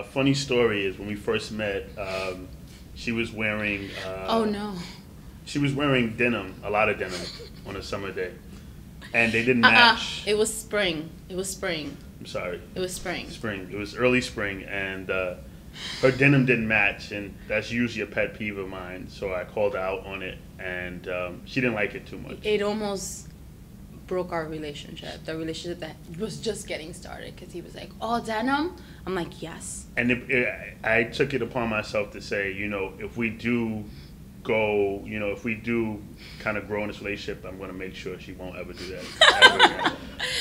Funny story is when we first met, she was wearing. Oh no. She was wearing denim, a lot of denim, on a summer day, and they didn't match. It was spring. It was spring. I'm sorry. It was spring. Spring. It was early spring, and her denim didn't match, and that's usually a pet peeve of mine. So I called her out on it, and she didn't like it too much. It almost broke our relationship. The relationship that was just getting started, because he was like, "Oh, denim." I'm like, "Yes." And I took it upon myself to say, if we do go, if we do kind of grow in this relationship, I'm going to make sure she won't ever do that ever again.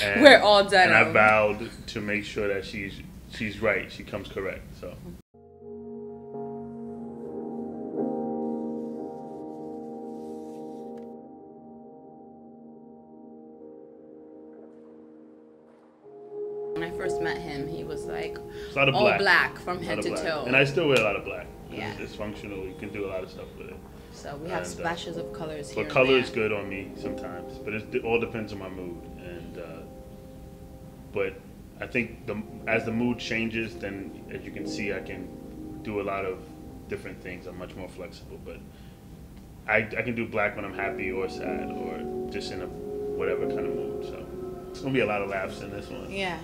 And, we're all denim. And I vowed to make sure that she's right. She comes correct. So. When I first met him, he was like all black from head to toe. And I still wear a lot of black. Yeah. It's functional. You can do a lot of stuff with it. So we have splashes of colors here. But color is good on me sometimes. But it all depends on my mood. And but I think as the mood changes, then as you can see, I can do a lot of different things. I'm much more flexible. But I can do black when I'm happy or sad or just in a whatever kind of mood. So it's gonna be a lot of laughs in this one. Yeah.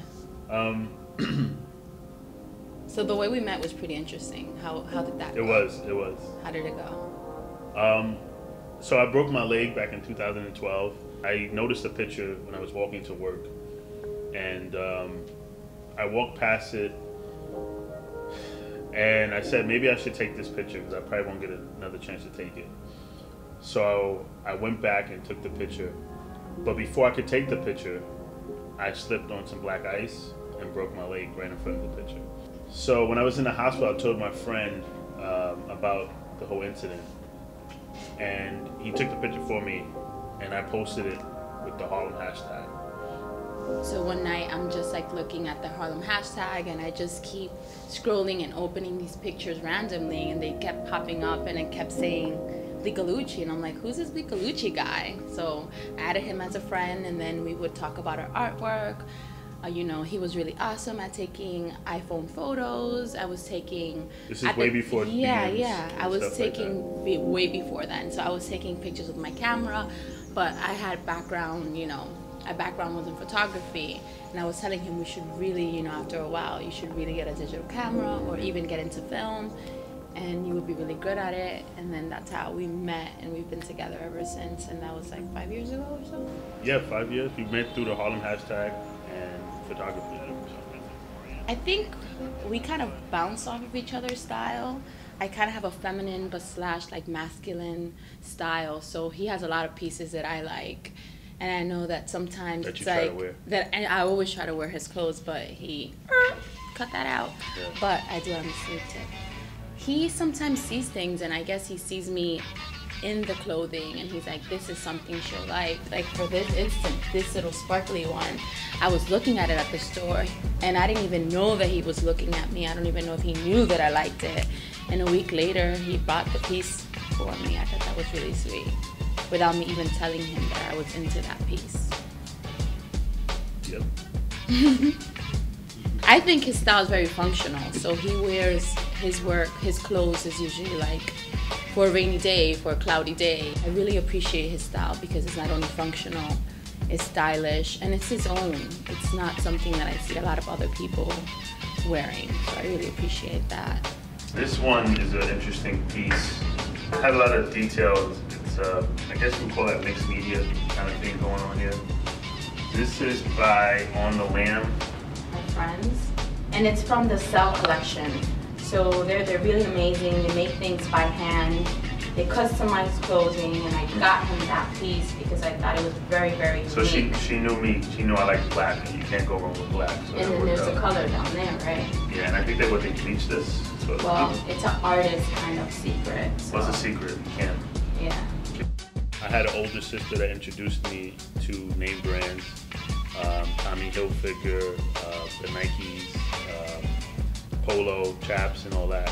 So the way we met was pretty interesting. How did that go? It was. How did it go? So I broke my leg back in 2012. I noticed a picture when I was walking to work, and I walked past it, and I said maybe I should take this picture because I probably won't get another chance to take it. So I went back and took the picture, but before I could take the picture, I slipped on some black ice and broke my leg right in front of the picture. So when I was in the hospital, I told my friend about the whole incident, and he took the picture for me, and I posted it with the Harlem hashtag. So one night I'm just like looking at the Harlem hashtag, and I just keep scrolling and opening these pictures randomly, and they kept popping up, and it kept saying Bleekaluchi, and I'm like, who's this Bleekaluchi guy? So I added him as a friend, and then we would talk about our artwork. He was really awesome at taking iPhone photos. I was taking... This is way before... Yeah. I was taking way before then. So I was taking pictures with my camera, but I had background, my background was in photography. And I was telling him we should really, after a while, you should really get a digital camera or even get into film. And you would be really good at it. And then that's how we met, and we've been together ever since. And that was like 5 years ago or so? Yeah, 5 years. We met through the Harlem hashtag and photography. I think we kind of bounce off of each other's style. I kind of have a feminine but / masculine style. So he has a lot of pieces that I like. And I know that sometimes that it's like and I always try to wear his clothes, but he cut that out. Yeah. But I do have a sleeve tip. He sometimes sees things, and I guess he sees me in the clothing, and he's like, this is something she'll like. Like for this instance, this little sparkly one, I was looking at it at the store, and I didn't even know that he was looking at me. I don't even know if he knew that I liked it. And a week later, he bought the piece for me. I thought that was really sweet, without me even telling him that I was into that piece. Yep. I think his style is very functional. So he wears his clothes is usually like for a rainy day, for a cloudy day. I really appreciate his style because it's not only functional, it's stylish, and it's his own. It's not something that I see a lot of other people wearing. So I really appreciate that. This one is an interesting piece. It has a lot of details. It's, I guess we call that mixed media kind of thing going on here. This is by On the Lamb. My friends. And it's from the Cell collection. So they're really amazing. They make things by hand. They customize clothing, and I got him that piece because I thought it was very, very unique. So she knew me. She knew I liked black, and you can't go wrong with black. So and then there's a color down there, right? Yeah, and I think they bleached this. So well, it's an artist kind of secret. So. What's a secret? You can't. Yeah. I had an older sister that introduced me to name brands. Tommy Hilfiger, the Nikes, Polo, chaps, and all that.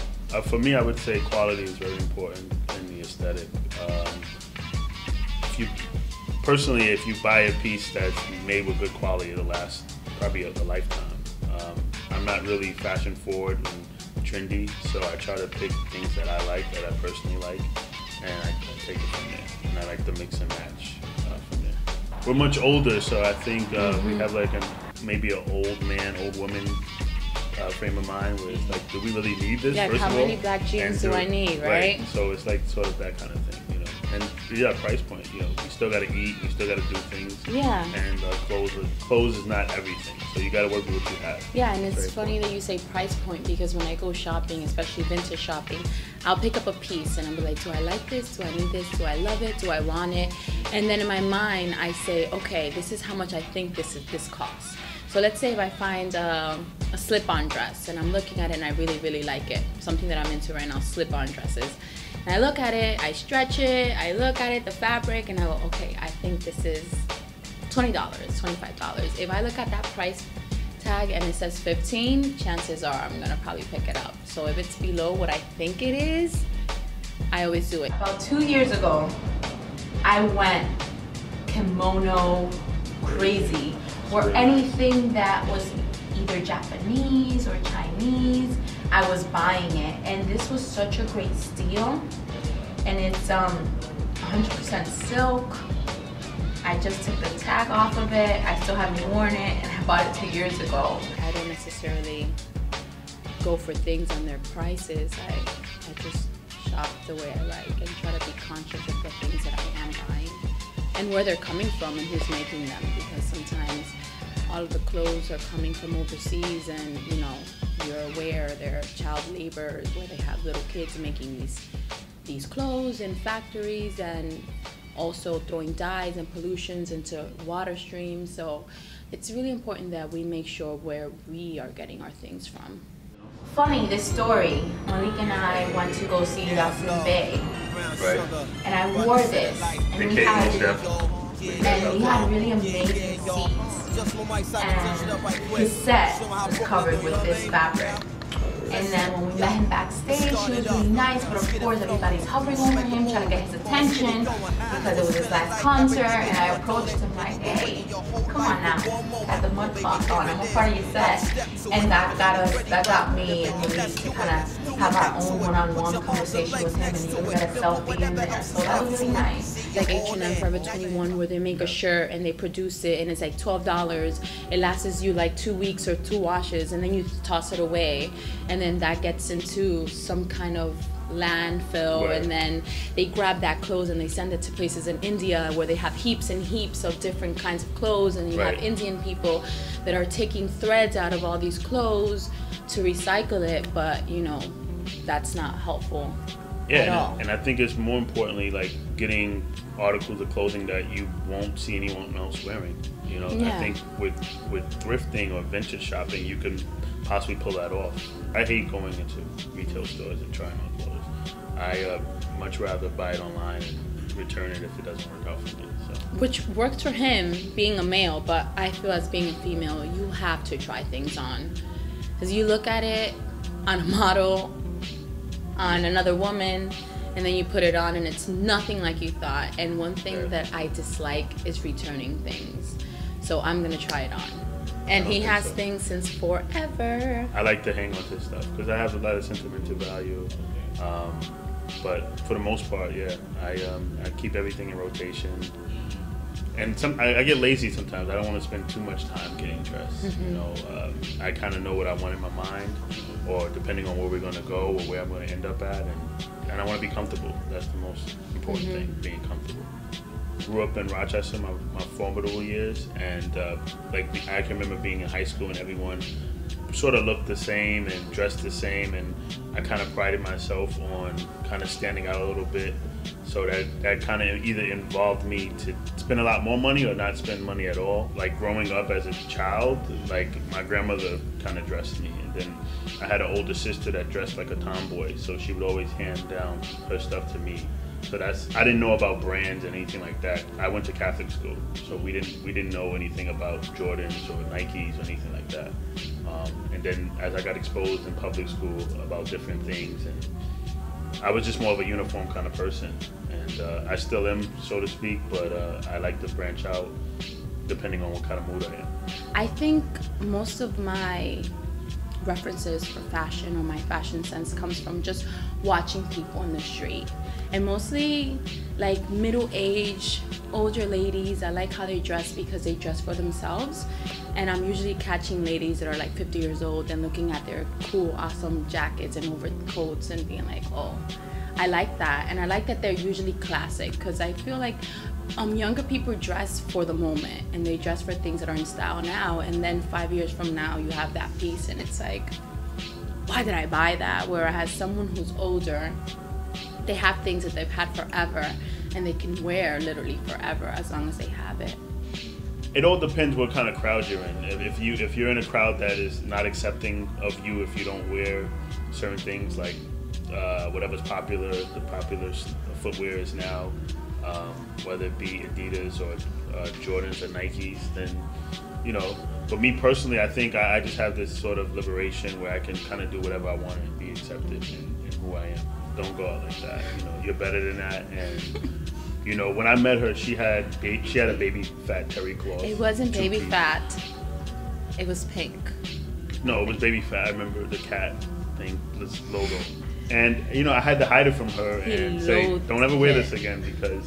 For me, I would say quality is very important in the aesthetic. If you buy a piece that's made with good quality, it'll last probably a lifetime. I'm not really fashion forward and trendy, so I try to pick things that I like, that I personally like, and I take it from there. And I like to mix and match from there. We're much older, so I think we have like maybe an old man, old woman frame of mind where it's like, do we really need this? Yeah, first how of all? many black jeans do I need, right? So it's like sort of that kind of thing, you know. And yeah, price point, you know, we still gotta eat, we still gotta do things. Yeah. And clothes is not everything, so you gotta work with what you have. Yeah, and it's funny that you say price point, because when I go shopping, especially vintage shopping, I'll pick up a piece and I'll be like, do I like this? Do I need this? Do I love it? Do I want it? And then in my mind, I say, okay, this is how much I think this costs. So let's say if I find a slip-on dress and I'm looking at it and I really, really like it, something that I'm into right now, slip-on dresses. And I look at it, I stretch it, I look at it, the fabric, and I go, okay, I think this is $20, $25. If I look at that price tag and it says 15, chances are I'm gonna probably pick it up. So if it's below what I think it is, I always do it. About 2 years ago, I went kimono crazy, where anything that was either Japanese or Chinese, I was buying it. And this was such a great steal. And it's 100% silk. I just took the tag off of it. I still haven't worn it, and I bought it 2 years ago. I don't necessarily go for things on their prices. I just shop the way I like and try to be conscious of the things that I am buying and where they're coming from and who's making them, because sometimes all of the clothes are coming from overseas, and you know, you're aware they're child labor, where they have little kids making these clothes in factories, and also throwing dyes and pollutions into water streams. So it's really important that we make sure where we are getting our things from. Funny, this story, Malik and I went to go see Yasin Bey, and I wore this, and we had really amazing seats, and his set was covered with this fabric. And then when we met him backstage, he was really nice, but of course everybody's hovering over him, trying to get his attention because it was his last concert. And I approached him like, hey, come on now, got the mud cloth on, I'm a part of your set. And that got me and Malik to kind of have our own one-on-one conversation with him, and even get a selfie in there. So that was really nice. Like H&M Forever 21, where they make a shirt and they produce it, and it's like $12. It lasts you like 2 weeks or 2 washes, and then you toss it away, and then that gets into some kind of landfill, and then they grab that clothes and they send it to places in India where they have heaps and heaps of different kinds of clothes, and you have Indian people that are taking threads out of all these clothes to recycle it, but you know, that's not helpful. Yeah, and I think it's more importantly like getting articles of clothing that you won't see anyone else wearing. You know, I think with thrifting or vintage shopping, you can possibly pull that off. I hate going into retail stores and trying on clothes. I much rather buy it online and return it if it doesn't work out for me. So. Which works for him, being a male, but I feel as being a female, you have to try things on. Because you look at it on a model, on another woman, and then you put it on and it's nothing like you thought. And one thing that I dislike is returning things. So I'm gonna try it on. And he has things since forever. I like to hang on to stuff because I have a lot of sentimental value. But for the most part, yeah, I keep everything in rotation. And I get lazy sometimes. I don't want to spend too much time getting dressed. You know, I kind of know what I want in my mind, or depending on where we're going to go or where I'm going to end up at, and I want to be comfortable. That's the most important thing, being comfortable. Grew up in Rochester my formidable years, and I can remember being in high school and everyone sort of looked the same and dressed the same, and I kind of prided myself on kind of standing out a little bit. So that kind of either involved me to spend a lot more money or not spend money at all. Like growing up as a child, like my grandmother kind of dressed me, and then I had an older sister that dressed like a tomboy, so she would always hand down her stuff to me. So I didn't know about brands and anything like that. I went to Catholic school, so we didn't know anything about Jordans or Nikes or anything like that. And then as I got exposed in public school about different things, and I was just more of a uniform kind of person, and I still am, so to speak, but I like to branch out depending on what kind of mood I am. I think most of my references for fashion or my fashion sense comes from just watching people in the street. And mostly like middle-aged, older ladies. I like how they dress because they dress for themselves. And I'm usually catching ladies that are like 50 years old and looking at their cool, awesome jackets and overcoats and being like, oh, I like that. And I like that they're usually classic, because I feel like younger people dress for the moment and they dress for things that are in style now, and then 5 years from now you have that piece and it's like, why did I buy that? Whereas someone who's older, they have things that they've had forever and they can wear literally forever as long as they have it. It all depends what kind of crowd you're in. If you're in a crowd that is not accepting of you if you don't wear certain things, like whatever's popular, the popular footwear is now, whether it be Adidas or Jordans or Nikes, then, you know. But me personally, I think I just have this sort of liberation where I can kind of do whatever I want and be accepted in who I am. Don't go out like that. You know, you're better than that. And you know, when I met her, she had a baby fat terry cloth. It wasn't baby fat. It was pink. No, it was baby fat. I remember the cat thing, this logo. And you know, I had to hide it from her and say, "Don't ever wear this again because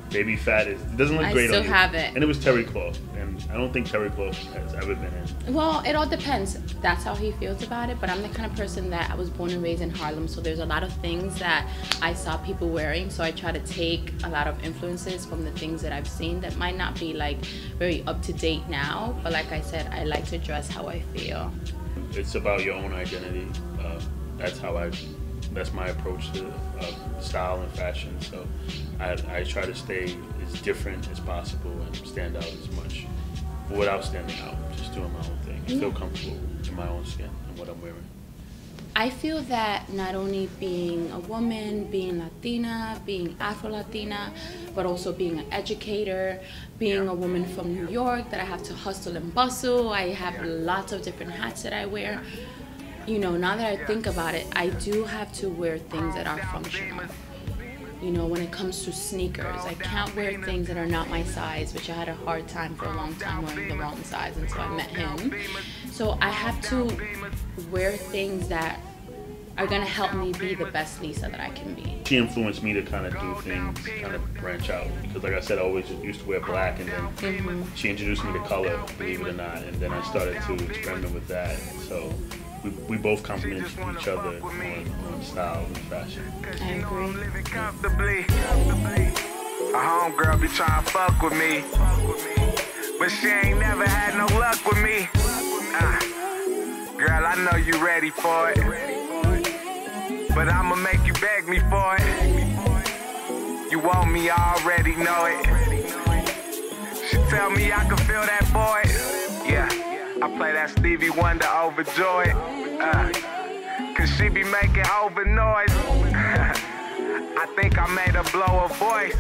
baby fat it doesn't look great on you." I still have it. And it was terry cloth, and I don't think terry cloth has ever been in. Well, it all depends. That's how he feels about it. But I'm the kind of person that I was born and raised in Harlem, so there's a lot of things that I saw people wearing. So I try to take a lot of influences from the things that I've seen that might not be like very up to date now. But like I said, I like to dress how I feel. It's about your own identity. That's my approach to style and fashion. So I try to stay as different as possible and stand out as much without standing out, just doing my own thing. I feel comfortable in my own skin and what I'm wearing. I feel that not only being a woman, being Latina, being Afro-Latina, but also being an educator, being a woman from New York, that I have to hustle and bustle. I have lots of different hats that I wear. You know, now that I think about it, I do have to wear things that are functional. You know, when it comes to sneakers, I can't wear things that are not my size, which I had a hard time for a long time wearing the wrong size until I met him. So I have to wear things that are gonna help me be the best Lisa that I can be. She influenced me to kind of do things, kind of branch out. Because like I said, I always used to wear black, and then she introduced me to color, believe it or not, and then I started to experiment with that. So we both compliment each other on style and fashion. I agree. A homegirl be trying to fuck with me, but she ain't never had no luck with me. Girl, I know you ready for it, but I'ma make you beg me for it. You want me, I already know it. She tell me I can feel that void. Yeah, I play that Stevie Wonder overjoyed. Cause she be making over noise. I think I made her blow her voice.